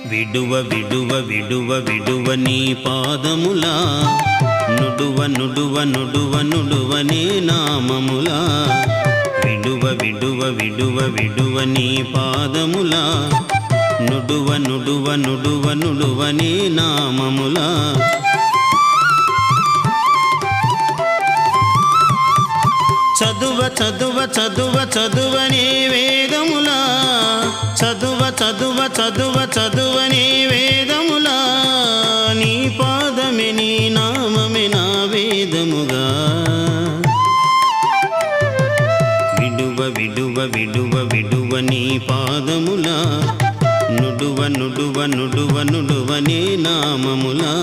విడువ విడువ విడువ విడువ నీ పాదములా నుడువ నుడువ నుడువ నుడువనే నామములా విడువ విడువ విడువ విడువ నీ పాదములా నుడువ నుడువ నుడువ నుడువనే నామములా చదువ చదువ చదువ చదువనే వేదములా చదువ చదువ చదువ చదువనే వేదములా నీ పాదమే నీ నామమే నా వేదముగా విడువ విడువ విడువ విడువ నీ పాదములా నుడువ నుడువ నుడువ నుడువనే నామములా